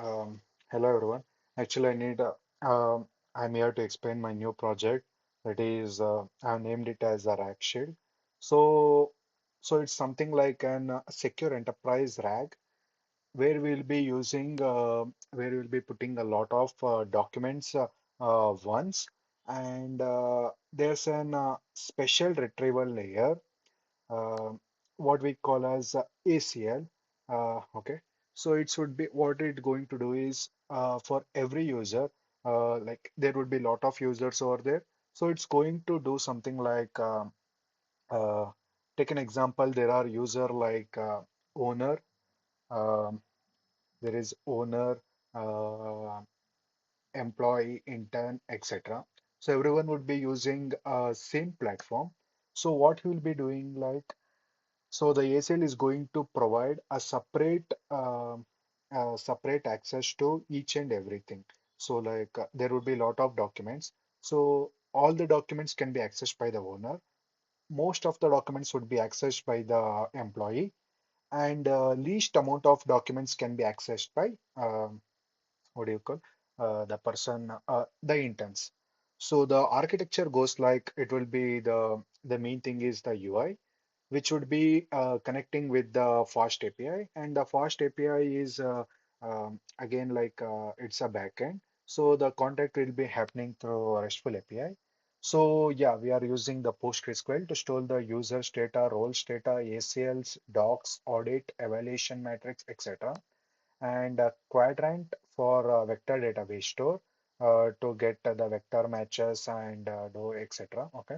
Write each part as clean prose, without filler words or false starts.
Um, Hello everyone. Actually, I'm here to explain my new project. That is, I've named it as a RAGShield. So, so it's something like an secure enterprise RAG where we'll be putting a lot of documents once, and there's an special retrieval layer uh, what we call as ACL. Okay, so it should be what it's going to do is for every user, like there would be a lot of users over there. So it's going to do something like uh, take an example. There are user like owner. Um, there is owner, uh, employee, intern, etc. So everyone would be using same platform. So what he will be doing like. So the ACL is going to provide a separate access to each and everything. So like there would be a lot of documents. So all the documents can be accessed by the owner. Most of the documents would be accessed by the employee, and least amount of documents can be accessed by what do you call the interns. So the architecture goes like it will be the main thing is the UI which would be connecting with the Fast API, and the Fast API is again like it's a backend. So the contact will be happening through RESTful API. So yeah, we are using the PostgreSQL to store the user's data, roles data, ACLs, docs, audit, evaluation matrix, etc. And Qdrant for vector database store to get the vector matches and do etc. Okay.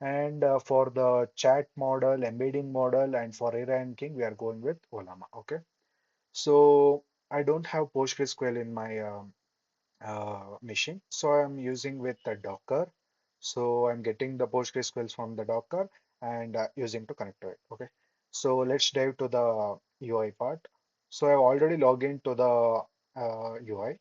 And for the chat model, embedding model, and for reranking, we are going with Ollama. Okay. So I don't have PostgreSQL in my machine, so I'm using with the Docker. So I'm getting the PostgreSQL from the Docker and using to connect to it. Okay. So let's dive to the UI part. So I've already logged into the UI.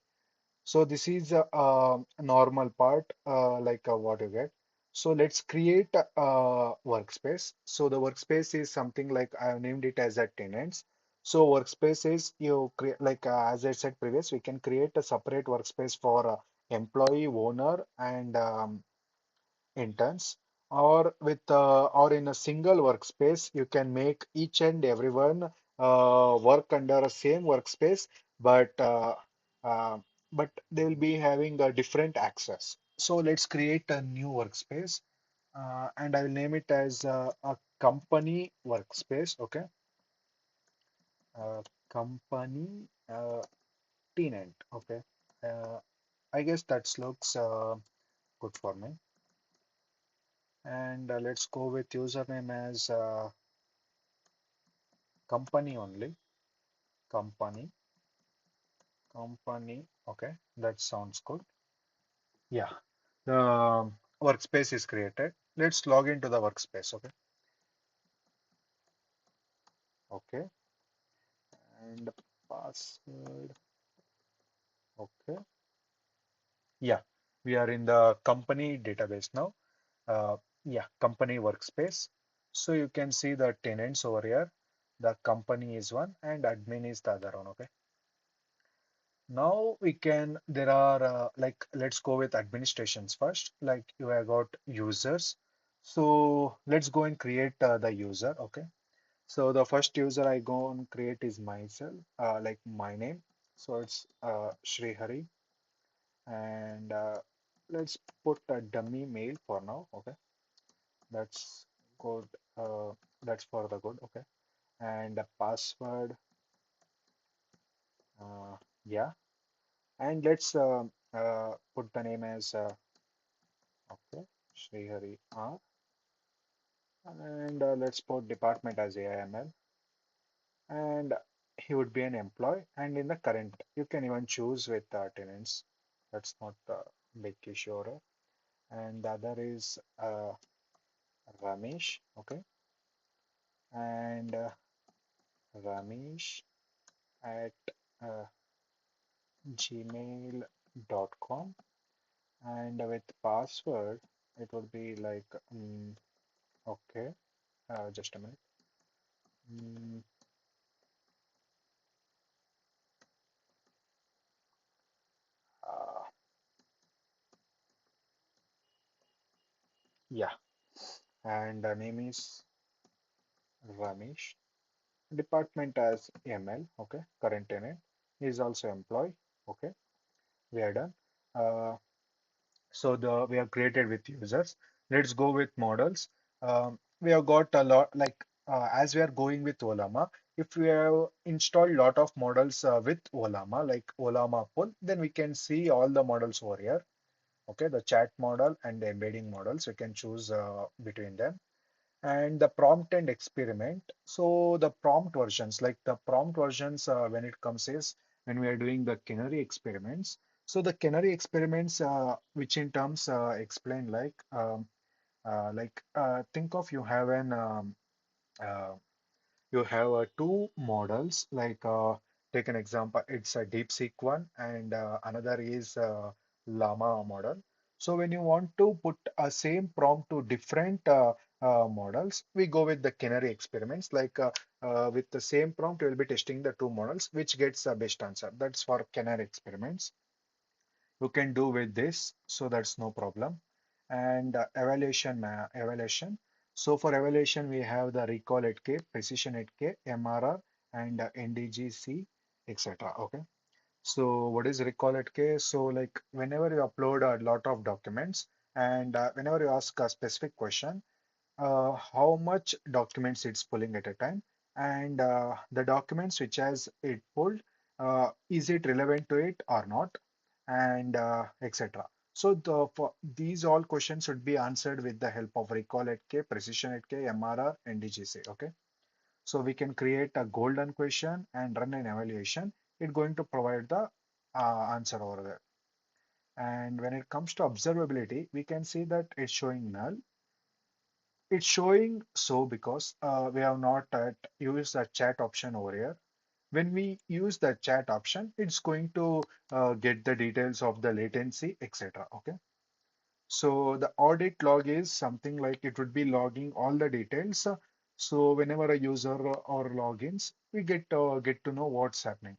So this is a normal part, like what you get. So let's create a workspace. So the workspace is something like I have named it as a tenants. So workspace is you create like as I said previous, we can create a separate workspace for employee, owner, and interns. Or in a single workspace, you can make each and everyone work under a same workspace, but uh, but they will be having a different access. So let's create a new workspace, and I will name it as a company workspace. Okay, company tenant. Okay, uh, I guess that looks good for me. And let's go with username as company only. Company, company. Okay, that sounds good. Yeah, the workspace is created. Let's log into the workspace. Okay, okay, and password. Okay, yeah, we are in the company database now. Uh, yeah, company workspace. So you can see the tenants over here. The company is one and admin is the other one. Okay. Now we can, there are like, let's go with administrations first. Like you have got users. So let's go and create the user. Okay. So the first user I go and create is myself, like my name. So it's Shri Hari. And let's put a dummy mail for now. Okay. That's good. Uh, that's for the good. Okay. And the password. Uh, yeah. And let's put the name as okay, Srihari R. And let's put department as AIML. And he would be an employee. And in the current, you can even choose with tenants. That's not a big issue. And the other is Ramesh. Okay. And Ramesh at uh, gmail.com. And with password, it would be like, okay, just a minute. Mm, Yeah, and name is Ramesh. Department as ML. Okay, current tenant is also employee. Okay, we are done. Uh, so we have created with users. Let's go with models. We have got a lot like as we are going with Ollama. If we have installed lot of models with Ollama, like Ollama pool, then we can see all the models over here. Okay, the chat model and the embedding models. We can choose between them and the prompt and experiment. So the prompt versions, like the prompt versions, when it comes is when we are doing the canary experiments. So the canary experiments, which in terms explain think of you have an uh, you have two models like take an example, it's a DeepSeek one and another is Llama model. So when you want to put a same prompt to different models, we go with the canary experiments, like with the same prompt we'll be testing the two models which gets the best answer. That's for canary experiments. You can do with this, so that's no problem. And evaluation. So for evaluation, we have the recall at K, precision at K, MRR, and NDGC, etc. Okay. So what is recall at K? So like whenever you upload a lot of documents and whenever you ask a specific question, how much documents it's pulling at a time, and the documents which has it pulled, is it relevant to it or not, and etc. So for these all questions should be answered with the help of recall at K, precision at K, MRR, and DGC. Okay, so we can create a golden question and run an evaluation. It's going to provide the answer over there. And when it comes to observability, we can see that it's showing null. It's showing so because we have not used the chat option over here. When we use the chat option, it's going to get the details of the latency, etc. Okay. So the audit log is something like it would be logging all the details. So whenever a user or logins, we get to know what's happening.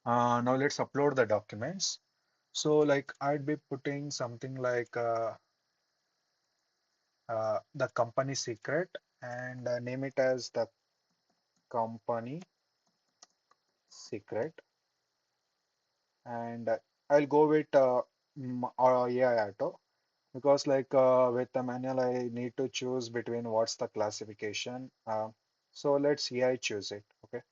Now let's upload the documents. So like I'd be putting something like the company secret and name it as the company secret, and I'll go with AI auto because like with the manual I need to choose between what's the classification. So let's AI choose it. Okay.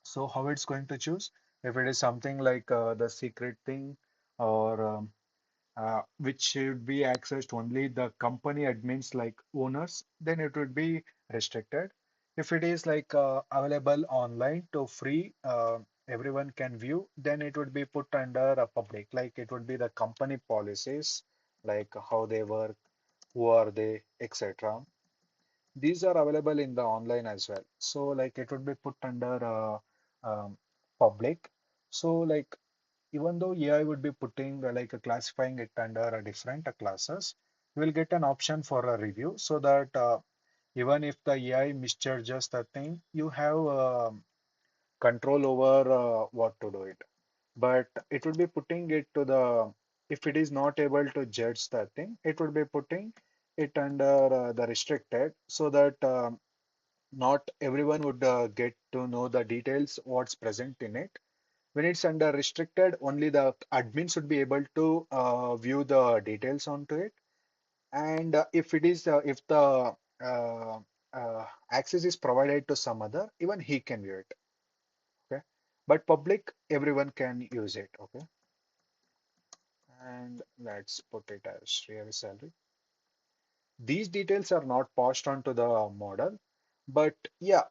So how it's going to choose? If it is something like the secret thing or which should be accessed only the company admins like owners, then it would be restricted. If it is like available online to free, everyone can view, then it would be put under a public, like it would be the company policies, like how they work, who are they, etc. These are available in the online as well. So like it would be put under public. So like even though AI would be putting classifying it under a different classes, you will get an option for a review so that even if the AI misjudges the thing, you have control over what to do it. But it would be putting it to the, if it is not able to judge the thing, it would be putting it under the restricted so that not everyone would get to know the details what's present in it. When it's under restricted, only the admin should be able to view the details onto it. And if it is, if the uh, access is provided to some other, even he can view it. Okay. But public, everyone can use it. Okay. And let's put it as real salary. These details are not passed on to the model, but yeah,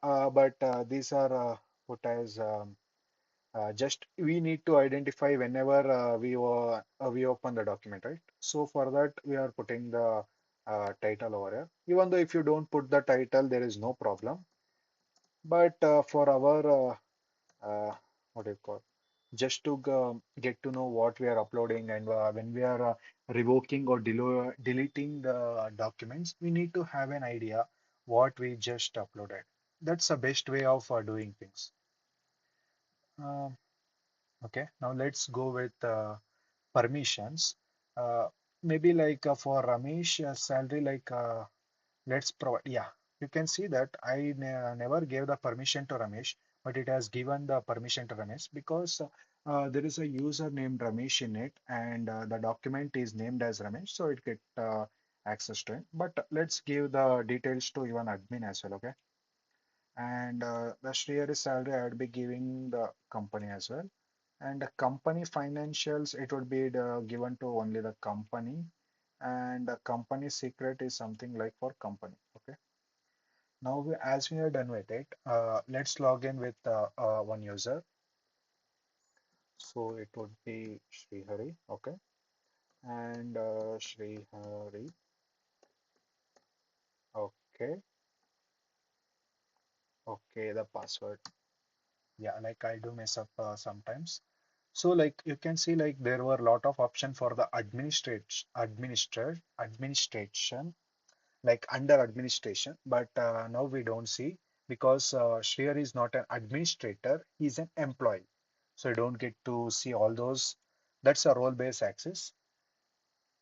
these are put as just we need to identify whenever we open the document, right? So for that we are putting the title over here. Even though if you don't put the title, there is no problem. But for our what do you call? Just to get to know what we are uploading and when we are revoking or deleting the documents, we need to have an idea what we just uploaded. That's the best way of doing things. Um, Okay, now let's go with permissions. Uh, maybe like for Ramesh salary like let's provide, yeah, you can see that I never gave the permission to Ramesh, but it has given the permission to Ramesh because there is a user named Ramesh in it, and the document is named as Ramesh, so it get access to it. But let's give the details to even admin as well, okay? And the share salary I would be giving the company as well. And the company financials, it would be given to only the company. And the company secret is something like for company. Okay. Now, as we are done with it, let's log in with one user. So it would be Srihari. Okay. And Srihari. Okay. Okay. The password. Yeah, like I do mess up sometimes. So like you can see like there were a lot of option for the administration like under administration, but now we don't see because Shreya is not an administrator, he's an employee. So you don't get to see all those. That's a role-based access.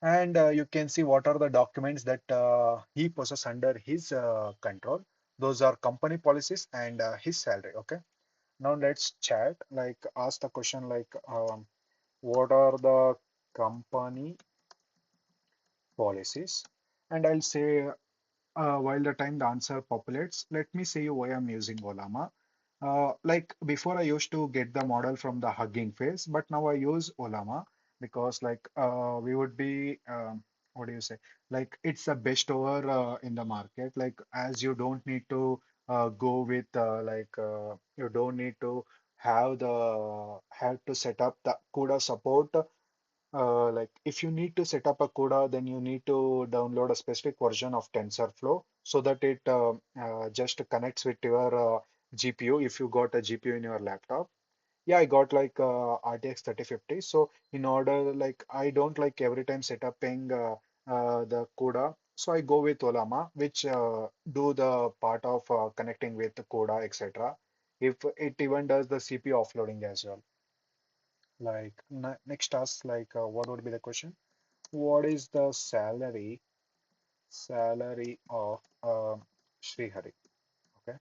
And you can see what are the documents that he possesses under his control. Those are company policies and his salary. Okay. Now let's chat, like ask the question like what are the company policies? And I'll say while the time the answer populates, let me say you why I'm using Ollama. Like before, I used to get the model from the Hugging Face, but now I use Ollama because like we would be what do you say? Like it's the best over in the market. Like as you don't need to go with you don't need to have to set up the CUDA support like if you need to set up a CUDA, then you need to download a specific version of TensorFlow so that it just connects with your GPU if you got a GPU in your laptop. Yeah, I got like RTX 3050. So in order, like I don't like every time setuping the CUDA. So I go with Ollama, which do the part of connecting with the CUDA, etc. If it even does the CPU offloading as well. Like next task, like what would be the question? What is the salary of Srihari? Okay,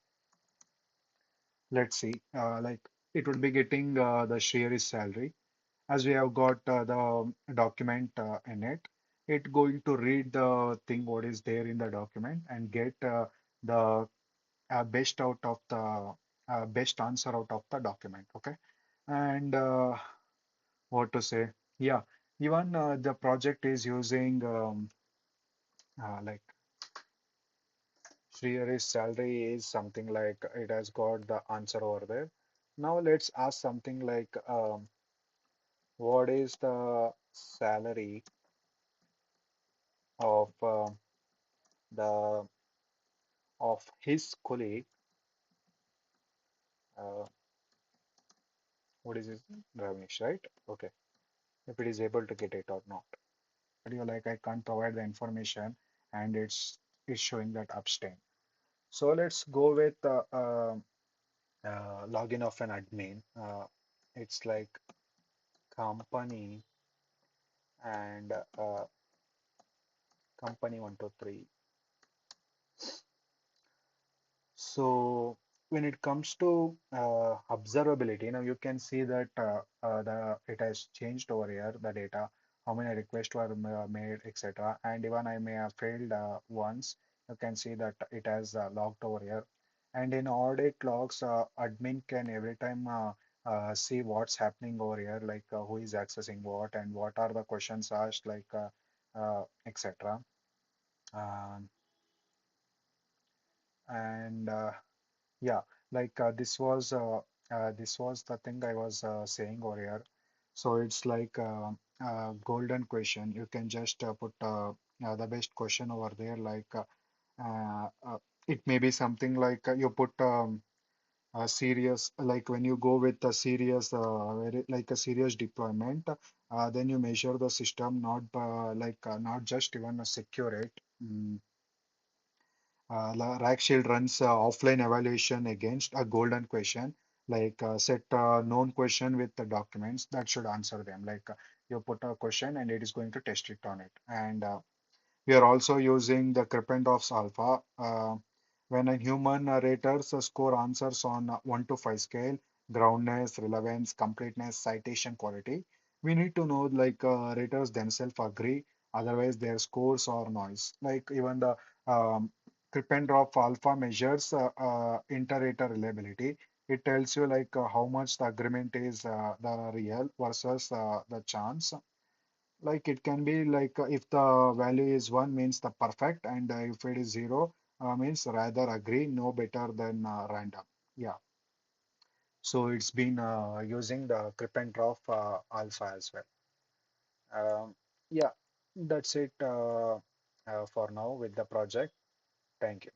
let's see. Like it would be getting the Srihari's salary as we have got the document in it. It going to read the thing what is there in the document and get the best out of the best answer out of the document. Okay, and what to say? Yeah, even the project is using like Srihari's salary is something like it has got the answer over there. Now let's ask something like what is the salary of the of his colleague? Uh, what is his Ramesh, right? Okay, if it is able to get it or not. But you're like I can't provide the information and it's showing that abstain. So let's go with login of an admin. It's like company and company 123. So when it comes to observability, now you can see that the it has changed over here, the data, how many requests were made, etc. And even I may have failed once. You can see that it has logged over here. And in audit logs, admin can every time see what's happening over here, like who is accessing what and what are the questions asked, like etc. Um, and Yeah, like this was the thing I was saying over here. So it's like golden question. You can just put the best question over there. Like uh, uh, it may be something like you put a serious, like when you go with a serious, like a serious deployment, then you measure the system, not not just even secure it. RAGShield runs offline evaluation against a golden question, like set a known question with the documents that should answer them. Like You put a question and it is going to test it on it. And we are also using the Krippendorf's alpha. When a human raters score answers on 1 to 5 scale, groundness, relevance, completeness, citation quality, we need to know like raters themselves agree, otherwise their scores are noise. Like even the Krippendorf alpha measures inter-rater reliability. It tells you like how much the agreement is the real versus the chance. Like it can be like if the value is 1 means the perfect, and if it is 0 means rather agree, no better than random. Yeah. So it's been using the Krippendorf alpha as well. Yeah, that's it for now with the project. Thank you.